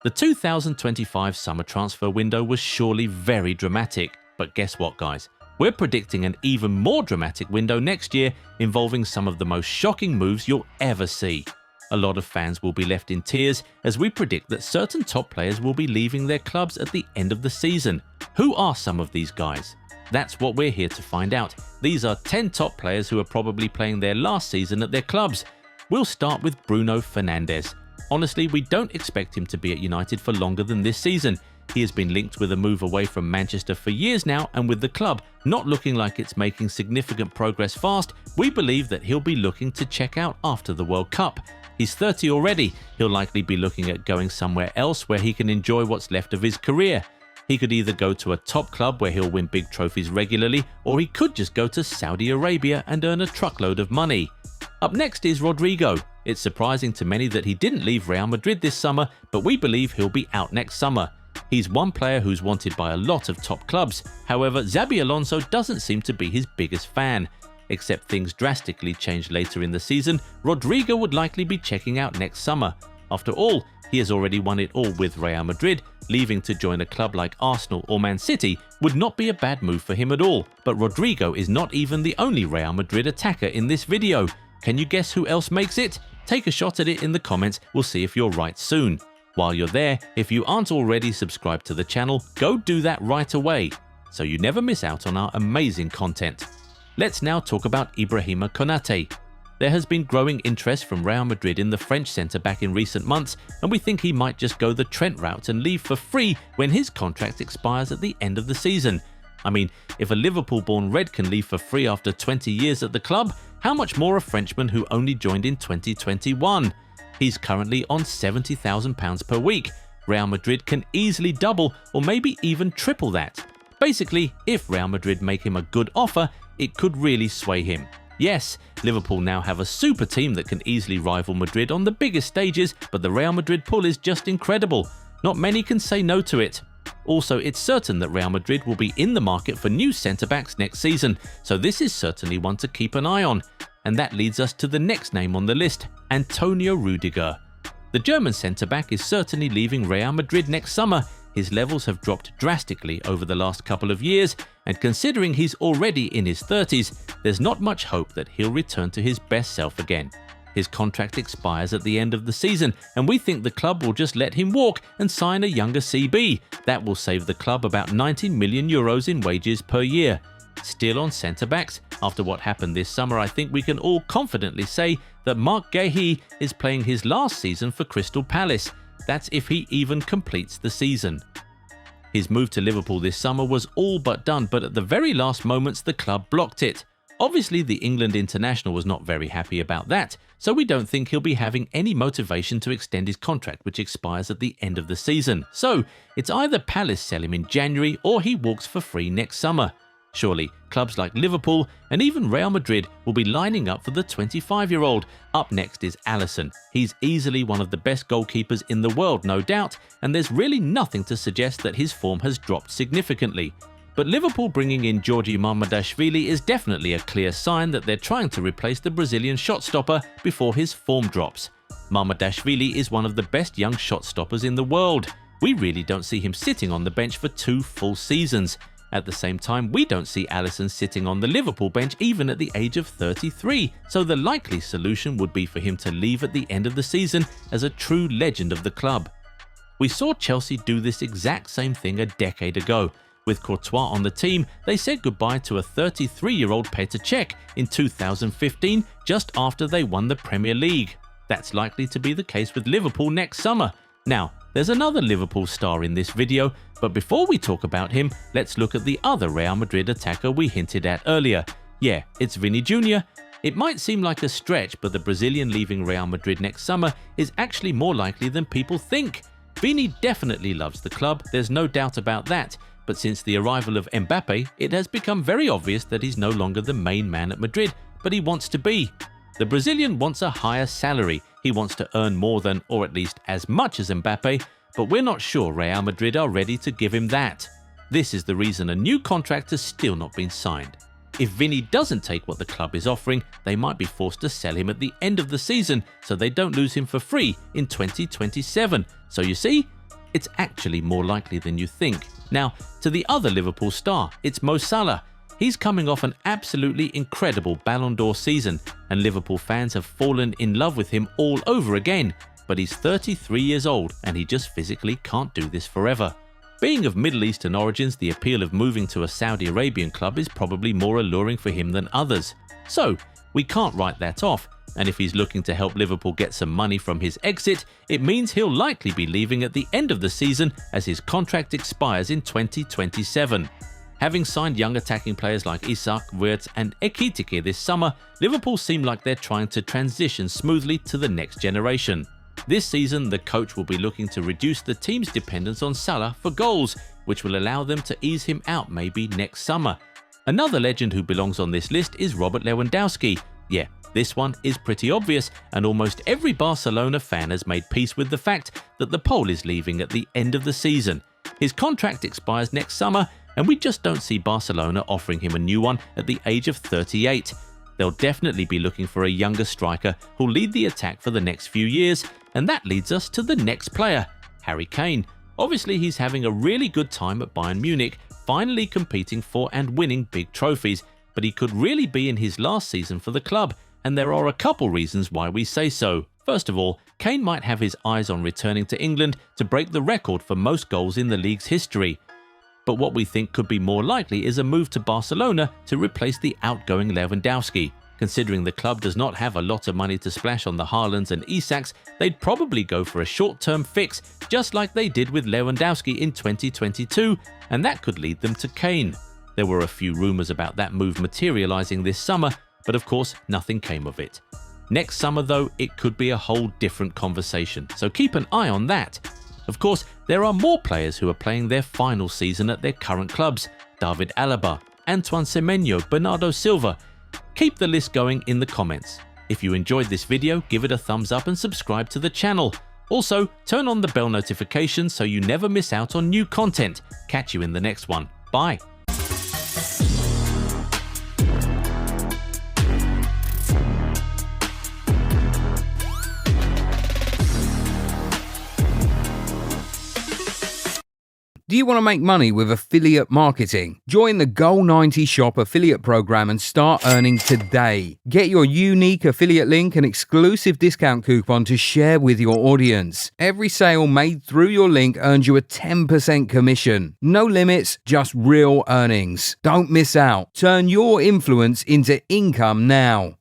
The 2025 summer transfer window was surely very dramatic, but guess what, guys? We're predicting an even more dramatic window next year involving some of the most shocking moves you'll ever see. A lot of fans will be left in tears as we predict that certain top players will be leaving their clubs at the end of the season. Who are some of these guys? That's what we're here to find out. These are 10 top players who are probably playing their last season at their clubs. We'll start with Bruno Fernandes. Honestly, we don't expect him to be at United for longer than this season. He has been linked with a move away from Manchester for years now, and with the club not looking like it's making significant progress fast, we believe that he'll be looking to check out after the World Cup. He's 30 already. He'll likely be looking at going somewhere else where he can enjoy what's left of his career. He could either go to a top club where he'll win big trophies regularly, or he could just go to Saudi Arabia and earn a truckload of money. Up next is Rodrygo. It's surprising to many that he didn't leave Real Madrid this summer, but we believe he'll be out next summer. He's one player who's wanted by a lot of top clubs. However, Xabi Alonso doesn't seem to be his biggest fan. Except things drastically changed later in the season, Rodrygo would likely be checking out next summer. After all, he has already won it all with Real Madrid. Leaving to join a club like Arsenal or Man City would not be a bad move for him at all. But Rodrygo is not even the only Real Madrid attacker in this video. Can you guess who else makes it? Take a shot at it in the comments, we'll see if you're right soon. While you're there, if you aren't already subscribed to the channel, go do that right away, so you never miss out on our amazing content. Let's now talk about Ibrahima Konate. There has been growing interest from Real Madrid in the French centre-back in recent months, and we think he might just go the Trent route and leave for free when his contract expires at the end of the season. I mean, if a Liverpool-born Red can leave for free after 20 years at the club, how much more a Frenchman who only joined in 2021? He's currently on £70,000 per week. Real Madrid can easily double or maybe even triple that. Basically, if Real Madrid make him a good offer, it could really sway him. Yes, Liverpool now have a super team that can easily rival Madrid on the biggest stages, but the Real Madrid pull is just incredible. Not many can say no to it. Also, it's certain that Real Madrid will be in the market for new centre-backs next season, so this is certainly one to keep an eye on. And that leads us to the next name on the list, Antonio Rudiger. The German centre-back is certainly leaving Real Madrid next summer. His levels have dropped drastically over the last couple of years, and considering he's already in his 30s, there's not much hope that he'll return to his best self again. His contract expires at the end of the season, and we think the club will just let him walk and sign a younger CB. That will save the club about €19 million in wages per year. Still on centre-backs, after what happened this summer, I think we can all confidently say that Guehi is playing his last season for Crystal Palace. That's if he even completes the season. His move to Liverpool this summer was all but done, but at the very last moments the club blocked it. Obviously, the England international was not very happy about that, so we don't think he'll be having any motivation to extend his contract, which expires at the end of the season. So, it's either Palace sell him in January or he walks for free next summer. Surely, clubs like Liverpool and even Real Madrid will be lining up for the 25-year-old. Up next is Alisson. He's easily one of the best goalkeepers in the world, no doubt, and there's really nothing to suggest that his form has dropped significantly. But Liverpool bringing in Georgi Mamardashvili is definitely a clear sign that they're trying to replace the Brazilian shot stopper before his form drops. Mamardashvili is one of the best young shot stoppers in the world. We really don't see him sitting on the bench for 2 full seasons. At the same time, we don't see Alisson sitting on the Liverpool bench even at the age of 33, so the likely solution would be for him to leave at the end of the season as a true legend of the club. We saw Chelsea do this exact same thing a decade ago. With Courtois on the team, they said goodbye to a 33-year-old Petr Cech in 2015, just after they won the Premier League. That's likely to be the case with Liverpool next summer. Now, there's another Liverpool star in this video, but before we talk about him, let's look at the other Real Madrid attacker we hinted at earlier. Yeah, it's Vinnie Jr. It might seem like a stretch, but the Brazilian leaving Real Madrid next summer is actually more likely than people think. Vinnie definitely loves the club, there's no doubt about that. But since the arrival of Mbappe, it has become very obvious that he's no longer the main man at Madrid, but he wants to be. The Brazilian wants a higher salary, he wants to earn more than, or at least as much as Mbappe, but we're not sure Real Madrid are ready to give him that. This is the reason a new contract has still not been signed. If Vinnie doesn't take what the club is offering, they might be forced to sell him at the end of the season so they don't lose him for free in 2027. So you see, it's actually more likely than you think. Now, to the other Liverpool star, it's Mo Salah. He's coming off an absolutely incredible Ballon d'Or season, and Liverpool fans have fallen in love with him all over again. But he's 33 years old, and he just physically can't do this forever. Being of Middle Eastern origins, the appeal of moving to a Saudi Arabian club is probably more alluring for him than others. So, we can't write that off, and if he's looking to help Liverpool get some money from his exit, it means he'll likely be leaving at the end of the season as his contract expires in 2027. Having signed young attacking players like Isak, Wirtz and Ekitike this summer, Liverpool seem like they're trying to transition smoothly to the next generation. This season, the coach will be looking to reduce the team's dependence on Salah for goals, which will allow them to ease him out maybe next summer. Another legend who belongs on this list is Robert Lewandowski. Yeah, this one is pretty obvious, and almost every Barcelona fan has made peace with the fact that the Pole is leaving at the end of the season. His contract expires next summer, and we just don't see Barcelona offering him a new one at the age of 38. They'll definitely be looking for a younger striker who'll lead the attack for the next few years, and that leads us to the next player, Harry Kane. Obviously, he's having a really good time at Bayern Munich, finally competing for and winning big trophies, but he could really be in his last season for the club, and there are a couple reasons why we say so. First of all, Kane might have his eyes on returning to England to break the record for most goals in the league's history. But what we think could be more likely is a move to Barcelona to replace the outgoing Lewandowski. Considering the club does not have a lot of money to splash on the Haalands and Isaks, they'd probably go for a short-term fix, just like they did with Lewandowski in 2022, and that could lead them to Kane. There were a few rumours about that move materialising this summer, but of course nothing came of it. Next summer though, it could be a whole different conversation, so keep an eye on that. Of course, there are more players who are playing their final season at their current clubs: David Alaba, Antoine Semenyo, Bernardo Silva. Keep the list going in the comments. If you enjoyed this video, give it a thumbs up and subscribe to the channel. Also, turn on the bell notifications so you never miss out on new content. Catch you in the next one. Bye. Do you want to make money with affiliate marketing? Join the Goal90 Shop affiliate program and start earning today. Get your unique affiliate link and exclusive discount coupon to share with your audience. Every sale made through your link earns you a 10% commission. No limits, just real earnings. Don't miss out. Turn your influence into income now.